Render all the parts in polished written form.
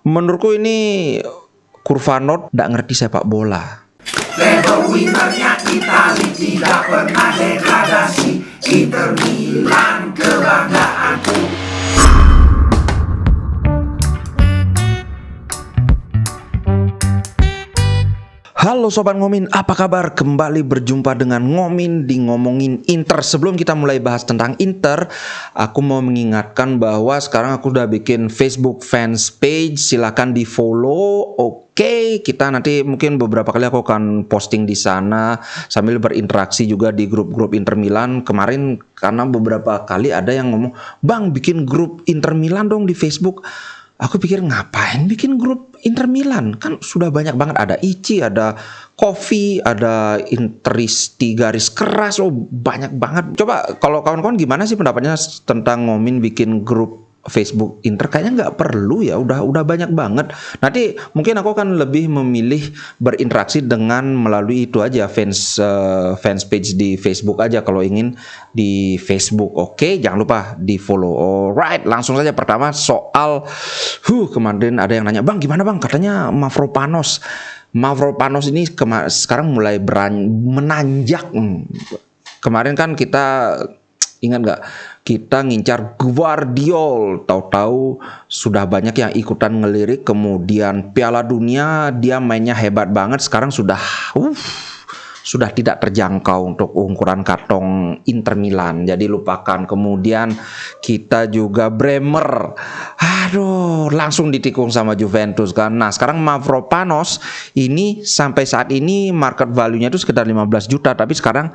Menurutku ini Kurvanov nggak ngerti sepak bola. Level winnernya Itali tidak pernah degradasi. Inter Milan kebanggaanku. Halo Sobat Ngomin, apa kabar? Kembali berjumpa dengan Ngomin di Ngomongin Inter. Sebelum kita mulai bahas tentang Inter, aku mau mengingatkan bahwa sekarang aku udah bikin Facebook fans page. Silakan di follow. Oke, kita nanti mungkin beberapa kali aku akan posting di sana sambil berinteraksi juga di grup-grup Inter Milan. Kemarin karena beberapa kali ada yang ngomong, "Bang, bikin grup Inter Milan dong di Facebook." Aku pikir ngapain bikin grup Inter Milan? Kan sudah banyak banget. Ada Ici, ada Kofi, ada Interisti garis keras. Oh, banyak banget. Coba kalau kawan-kawan gimana sih pendapatnya tentang Ngomin bikin grup Facebook Inter? Kayaknya nggak perlu ya, udah banyak banget. Nanti mungkin aku akan lebih memilih berinteraksi dengan melalui itu aja, fans page di Facebook aja kalau ingin di Facebook. Oke, jangan lupa di follow. Alright, langsung saja. Pertama soal kemarin ada yang nanya, "Bang, gimana Bang? Katanya Mavropanos ini sekarang mulai menanjak." Kemarin kan kita ingat nggak? Kita ngincar Gvardiol, tahu-tahu sudah banyak yang ikutan ngelirik. Kemudian Piala Dunia dia mainnya hebat banget. Sekarang sudah tidak terjangkau untuk ukuran kantong Inter Milan. Jadi lupakan. Kemudian kita juga Bremer. Aduh, langsung ditikung sama Juventus kan. Nah, sekarang Mavropanos ini sampai saat ini market value-nya itu sekitar 15 juta, tapi sekarang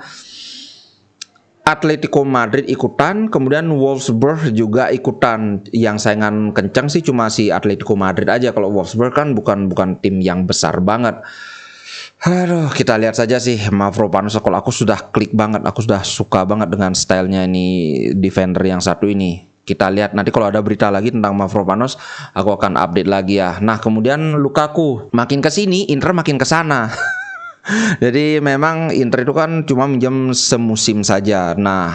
Atletico Madrid ikutan, kemudian Wolfsburg juga ikutan. Yang saingan kencang sih cuma si Atletico Madrid aja. Kalau Wolfsburg kan bukan tim yang besar banget. Aduh, kita lihat saja sih Mavropanos. Kalau aku sudah klik banget, aku sudah suka banget dengan stylenya ini defender yang satu ini. Kita lihat nanti kalau ada berita lagi tentang Mavropanos, aku akan update lagi ya. Nah, kemudian Lukaku, makin ke sini Inter makin ke sana. Jadi memang Inter itu kan cuma minjem semusim saja. Nah,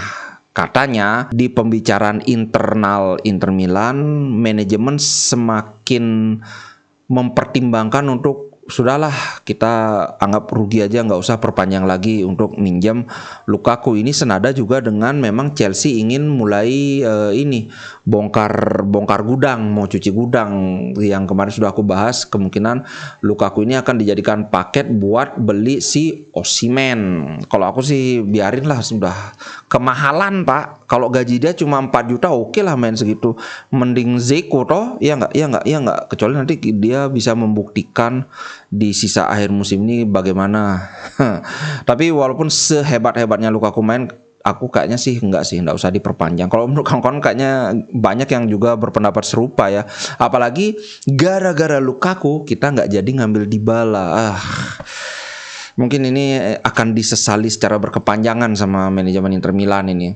katanya di pembicaraan internal Inter Milan, manajemen semakin mempertimbangkan untuk sudahlah kita anggap rugi aja, nggak usah perpanjang lagi untuk minjem Lukaku. Ini senada juga dengan memang Chelsea ingin mulai bongkar gudang, mau cuci gudang. Yang kemarin sudah aku bahas, kemungkinan Lukaku ini akan dijadikan paket buat beli si Osimhen. Kalau aku sih biarin lah, sudah kemahalan Pak. Kalau gaji dia cuma 4 juta oke lah main segitu. Mending Zeko toh, ya nggak. Kecuali nanti dia bisa membuktikan di sisa akhir musim ini bagaimana. Tapi walaupun sehebat-hebatnya Lukaku main, aku kayaknya sih nggak usah diperpanjang. Kalau menurut kawan-kawan kayaknya banyak yang juga berpendapat serupa ya. Apalagi gara-gara Lukaku kita nggak jadi ngambil Dybala. Mungkin ini akan disesali secara berkepanjangan sama manajemen Inter Milan ini.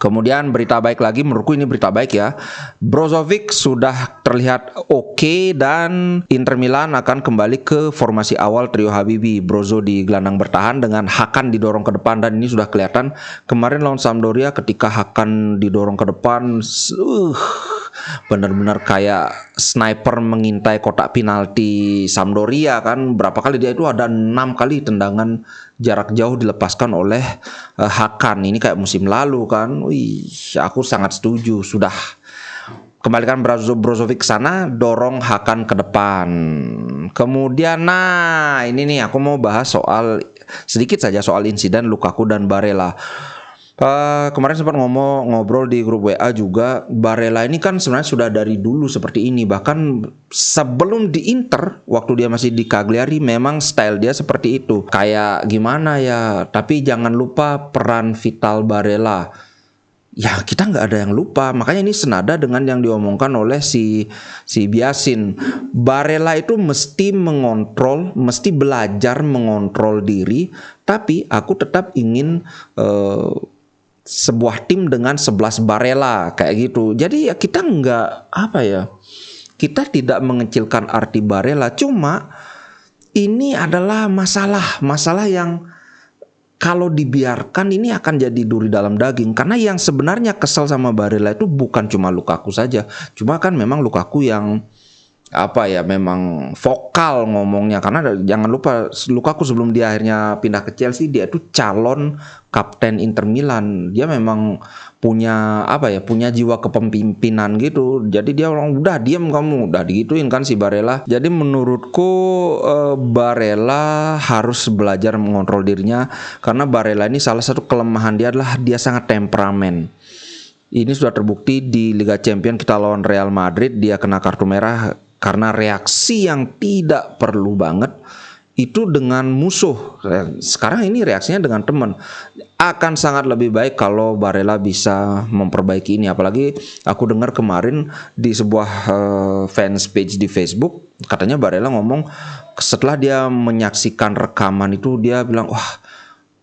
Kemudian berita baik lagi, menurutku ini berita baik ya. Brozovic sudah terlihat oke dan Inter Milan akan kembali ke formasi awal trio Habibi. Brozo di gelandang bertahan dengan Hakan didorong ke depan, dan ini sudah kelihatan kemarin lawan Sampdoria ketika Hakan didorong ke depan, benar-benar kayak sniper mengintai kotak penalti Sampdoria kan. Berapa kali dia itu ada 6 kali tendangan jarak jauh dilepaskan oleh Hakan. Ini kayak musim lalu kan. Wih, aku sangat setuju. Sudah kembalikan Brozovic ke sana, dorong Hakan ke depan. Kemudian ini nih aku mau bahas sedikit saja soal insiden Lukaku dan Barella. Kemarin sempat ngobrol di grup WA juga. Barella ini kan sebenarnya sudah dari dulu seperti ini. Bahkan sebelum di Inter, waktu dia masih di Cagliari, memang style dia seperti itu. Kayak gimana ya, tapi jangan lupa peran vital Barella. Ya kita nggak ada yang lupa. Makanya ini senada dengan yang diomongkan oleh si Biasin. Barella itu mesti belajar mengontrol diri. Tapi aku tetap ingin sebuah tim dengan 11 Barella kayak gitu. Jadi ya kita kita tidak mengecilkan arti Barella, cuma ini adalah masalah yang kalau dibiarkan ini akan jadi duri dalam daging. Karena yang sebenarnya kesel sama Barella itu bukan cuma Lukaku saja, cuma kan memang Lukaku yang apa ya, memang vokal ngomongnya, karena jangan lupa Lukaku sebelum dia akhirnya pindah ke Chelsea, dia tuh calon kapten Inter Milan. Dia memang punya apa ya, punya jiwa kepemimpinan gitu. Jadi dia orang udah diam kamu, udah digituin kan si Barella. Jadi menurutku Barella harus belajar mengontrol dirinya, karena Barella ini salah satu kelemahan dia adalah dia sangat temperamen. Ini sudah terbukti di Liga Champions kita lawan Real Madrid, dia kena kartu merah karena reaksi yang tidak perlu banget itu dengan musuh. Sekarang ini reaksinya dengan teman. Akan sangat lebih baik kalau Barella bisa memperbaiki ini. Apalagi aku dengar kemarin di sebuah fans page di Facebook, katanya Barella ngomong setelah dia menyaksikan rekaman itu, dia bilang, wah,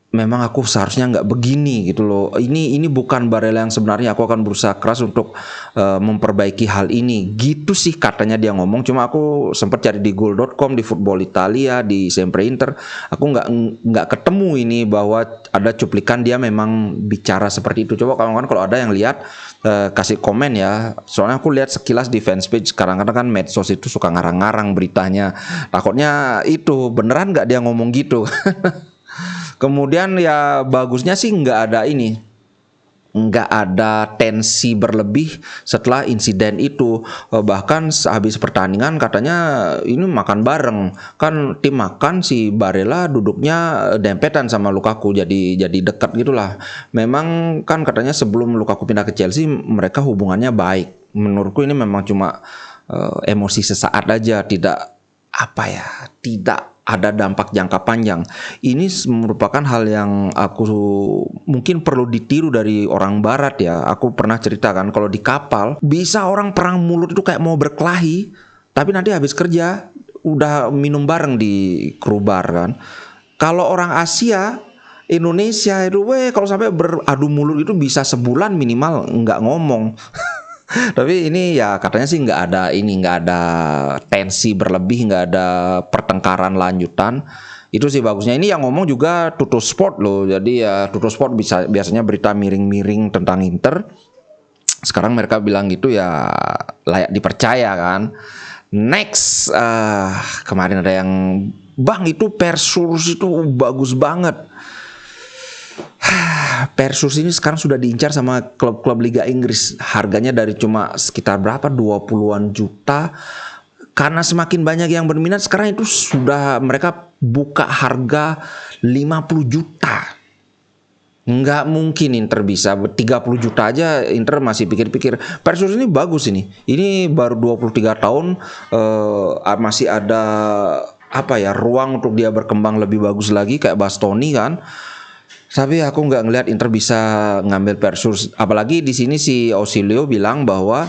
memang aku seharusnya nggak begini gitu loh. Ini bukan Barella yang sebenarnya. Aku akan berusaha keras untuk memperbaiki hal ini. Gitu sih katanya dia ngomong. Cuma aku sempat cari di goal.com, di Football Italia, di Sempre Inter. Aku nggak ketemu ini bahwa ada cuplikan dia memang bicara seperti itu. Coba kawan-kawan kalau ada yang lihat kasih komen ya. Soalnya aku lihat sekilas di fanspage. Kadang-kadang kan medsos itu suka ngarang-ngarang beritanya. Takutnya itu beneran nggak dia ngomong gitu. Kemudian ya bagusnya sih nggak ada tensi berlebih setelah insiden itu. Bahkan habis pertandingan katanya ini makan bareng, kan tim makan, si Barella duduknya dempetan sama Lukaku, jadi dekat gitulah. Memang kan katanya sebelum Lukaku pindah ke Chelsea mereka hubungannya baik. Menurutku ini memang cuma emosi sesaat aja, tidak ada dampak jangka panjang. Ini merupakan hal yang aku mungkin perlu ditiru dari orang barat ya. Aku pernah ceritakan kalau di kapal bisa orang perang mulut itu kayak mau berkelahi, tapi nanti habis kerja udah minum bareng di kru bar kan. Kalau orang Asia, Indonesia itu kalau sampai beradu mulut itu bisa sebulan minimal nggak ngomong. Tapi ini ya katanya sih nggak ada tensi berlebih, nggak ada pertengkaran lanjutan. Itu sih bagusnya. Ini yang ngomong juga Tutto Sport loh. Jadi ya Tutto Sport biasanya berita miring-miring tentang Inter. Sekarang mereka bilang gitu ya layak dipercaya kan. Next, kemarin ada yang bang itu Persus itu bagus banget. Persus ini sekarang sudah diincar sama klub-klub Liga Inggris. Harganya dari cuma sekitar berapa, 20-an juta. Karena semakin banyak yang berminat, sekarang itu sudah mereka buka harga 50 juta. Nggak mungkin Inter bisa 30 juta aja. Inter masih pikir-pikir. Persus ini bagus ini. Ini baru 23 tahun, masih ada ruang untuk dia berkembang lebih bagus lagi kayak Bastoni kan. Tapi aku nggak ngelihat Inter bisa ngambil Persus. Apalagi di sini si Ausilio bilang bahwa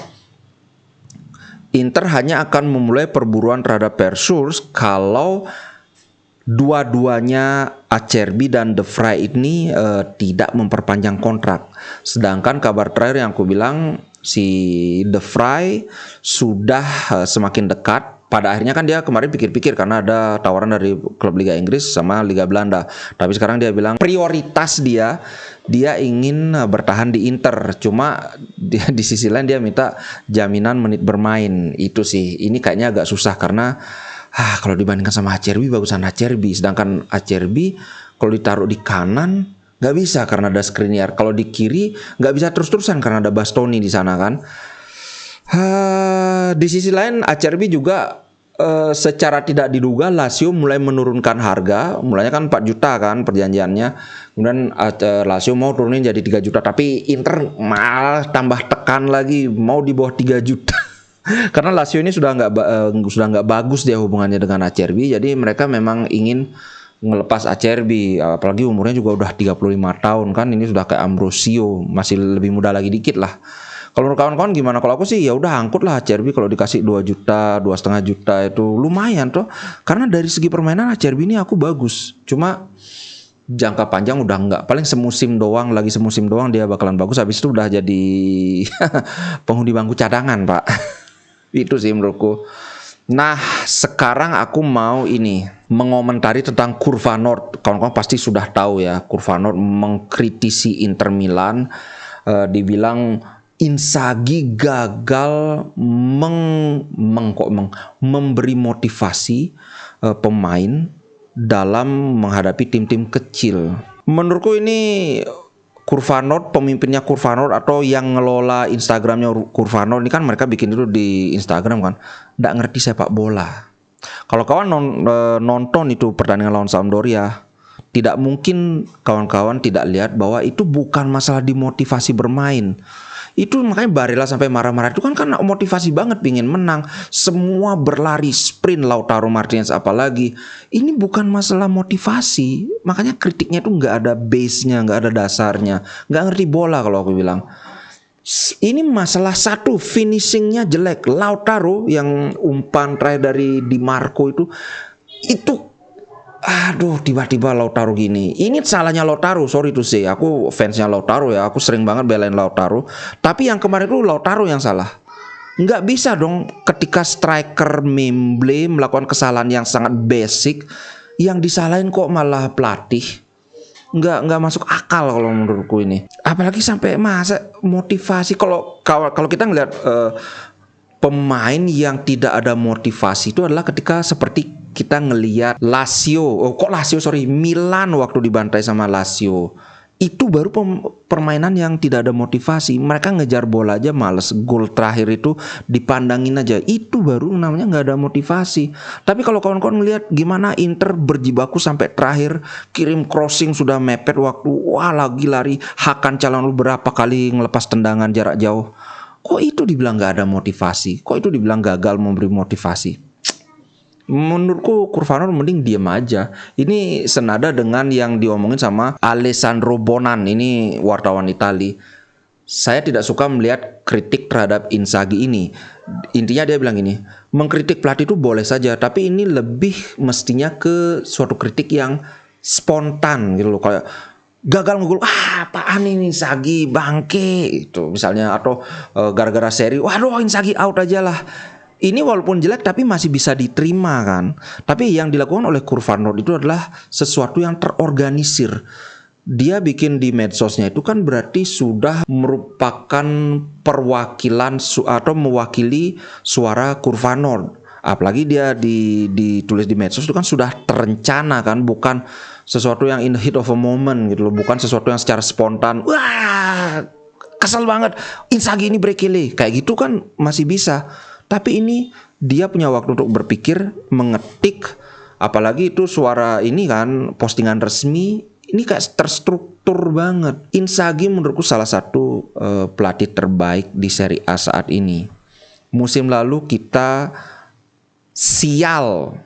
Inter hanya akan memulai perburuan terhadap Persus kalau dua-duanya Acerbi dan De Vrij ini tidak memperpanjang kontrak. Sedangkan kabar terakhir yang aku bilang, si De Vrij sudah semakin dekat. Pada akhirnya kan dia kemarin pikir-pikir karena ada tawaran dari klub Liga Inggris sama Liga Belanda. Tapi sekarang dia bilang prioritas dia ingin bertahan di Inter. Cuma di sisi lain dia minta jaminan menit bermain. Itu sih, ini kayaknya agak susah karena kalau dibandingkan sama Acerbi, bagusan Acerbi. Sedangkan Acerbi kalau ditaruh di kanan nggak bisa karena ada Skriniar. Kalau di kiri nggak bisa terus-terusan karena ada Bastoni di sana kan. Di sisi lain Acerbi juga secara tidak diduga Lazio mulai menurunkan harga. Mulanya kan 4 juta kan perjanjiannya. Kemudian Lazio mau turunin jadi 3 juta. Tapi Inter malah tambah tekan lagi, mau di bawah 3 juta. Karena Lazio ini sudah nggak bagus dia hubungannya dengan Acerbi. Jadi mereka memang ingin ngelepas Acerbi. Apalagi umurnya juga udah 35 tahun kan. Ini sudah kayak Ambrosio, masih lebih muda lagi dikit lah. Kalau kawan-kawan gimana? Kalau aku sih ya udah angkut lah Acerbi. Kalau dikasih 2 juta, 2,5 juta itu lumayan tuh. Karena dari segi permainan Acerbi ini aku bagus. Cuma jangka panjang udah enggak. Paling semusim doang dia bakalan bagus. Habis itu udah jadi penghuni bangku cadangan, Pak. Itu sih menurutku. Nah, sekarang aku mau mengomentari tentang Kurva Nord. Kawan-kawan pasti sudah tahu ya, Kurva Nord mengkritisi Inter Milan, dibilang Inzaghi gagal memberi motivasi pemain dalam menghadapi tim-tim kecil. Menurutku ini Curvanord, pemimpinnya Curvanord atau yang ngelola Instagramnya Curvanord ini kan mereka bikin itu di Instagram kan, nggak ngerti sepak bola. Kalau kawan nonton itu pertandingan lawan Sampdoria, tidak mungkin kawan-kawan tidak lihat bahwa itu bukan masalah dimotivasi bermain. Itu makanya Barella sampai marah-marah itu kan karena motivasi banget pingin menang. Semua berlari sprint, Lautaro Martinez apalagi. Ini bukan masalah motivasi. Makanya kritiknya itu nggak ada base-nya, nggak ada dasarnya. Nggak ngerti bola kalau aku bilang. Ini masalah satu, finishingnya jelek. Lautaro yang umpan terakhir dari Di Marco itu aduh, tiba-tiba Lautaro gini. Ini salahnya Lautaro, sorry to say. Aku fansnya Lautaro ya, aku sering banget belain Lautaro. Tapi yang kemarin itu Lautaro yang salah. Nggak bisa dong ketika striker Memble melakukan kesalahan yang sangat basic, yang disalahin kok malah pelatih. Nggak masuk akal kalau menurutku ini. Apalagi sampai masa motivasi. Kalau kita ngelihat pemain yang tidak ada motivasi itu adalah ketika seperti kita ngelihat Milan waktu dibantai sama Lazio. Itu baru permainan yang tidak ada motivasi. Mereka ngejar bola aja males. Gol terakhir itu dipandangin aja. Itu baru namanya nggak ada motivasi. Tapi kalau kawan-kawan ngelihat gimana Inter berjibaku sampai terakhir, kirim crossing sudah mepet waktu, wah lagi lari, Hakan Calhanoglu berapa kali ngelepas tendangan jarak jauh. Kok itu dibilang nggak ada motivasi? Kok itu dibilang gagal memberi motivasi? Menurutku Curvanord mending diem aja. Ini senada dengan yang diomongin sama Alessandro Bonan, ini wartawan Itali. Saya tidak suka melihat kritik terhadap Inzaghi ini. Intinya dia bilang ini, mengkritik pelatih itu boleh saja, tapi ini lebih mestinya ke suatu kritik yang spontan gitu loh, kayak gagal ngegol, apaan ini Inzaghi bangke itu misalnya, atau gara-gara seri, waduh Inzaghi out aja lah. Ini walaupun jelek tapi masih bisa diterima kan. Tapi yang dilakukan oleh Curvanord itu adalah sesuatu yang terorganisir. Dia bikin di medsosnya itu kan berarti sudah merupakan perwakilan atau mewakili suara Curvanord. Apalagi dia ditulis di medsos itu kan sudah terencana kan, bukan sesuatu yang in the heat of a moment gitu loh, bukan sesuatu yang secara spontan. Wah, kesel banget Inzaghi ini brekele. Kayak gitu kan masih bisa. Tapi ini dia punya waktu untuk berpikir, mengetik, apalagi itu suara ini kan postingan resmi, ini kayak terstruktur banget. Inzaghi menurutku salah satu pelatih terbaik di Serie A saat ini. Musim lalu kita sial.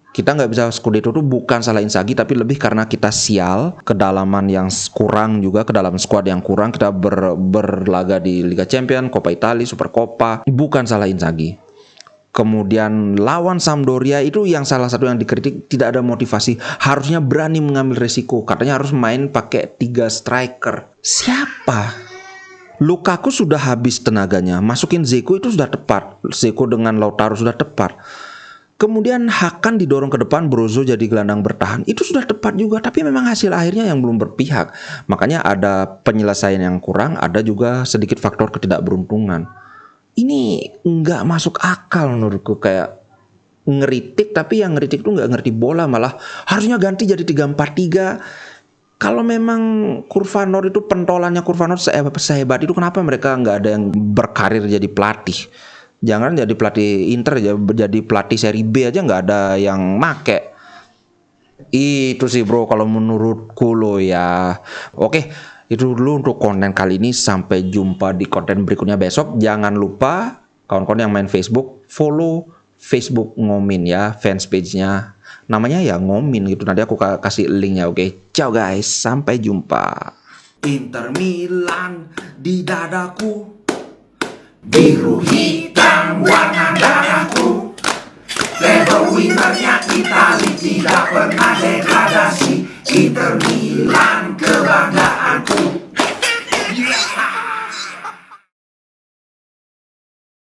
Kita nggak bisa Scudetto itu bukan salah Inzaghi, tapi lebih karena kita sial, kedalaman yang kurang juga, kedalaman squad yang kurang. Kita berlaga di Liga Champions, Coppa Italia, Supercoppa, bukan salah Inzaghi. Kemudian lawan Sampdoria itu yang salah satu yang dikritik, tidak ada motivasi. Harusnya berani mengambil resiko, katanya harus main pakai 3 striker. Siapa? Lukaku sudah habis tenaganya, masukin Dzeko itu sudah tepat. Dzeko dengan Lautaro sudah tepat. Kemudian Hakan didorong ke depan, Brozo jadi gelandang bertahan. Itu sudah tepat juga, tapi memang hasil akhirnya yang belum berpihak. Makanya ada penyelesaian yang kurang, ada juga sedikit faktor ketidakberuntungan. Ini nggak masuk akal menurutku, kayak ngeritik, tapi yang ngeritik itu nggak ngerti bola, malah harusnya ganti jadi 3-4-3. Kalau memang Curvanord itu pentolannya Curvanord sehebat itu, kenapa mereka nggak ada yang berkarir jadi pelatih? Jangan jadi pelatih Inter, jadi pelatih seri B aja nggak ada yang make. Itu sih bro kalau menurutku lo ya. Oke, itu dulu untuk konten kali ini. Sampai jumpa di konten berikutnya besok. Jangan lupa kawan-kawan yang main Facebook, follow Facebook Ngomin ya, fans page-nya. Namanya ya Ngomin gitu. Nanti aku kasih linknya. Oke, ciao guys, sampai jumpa. Inter Milan di dadaku, biru hitam warna darahku, label winnernya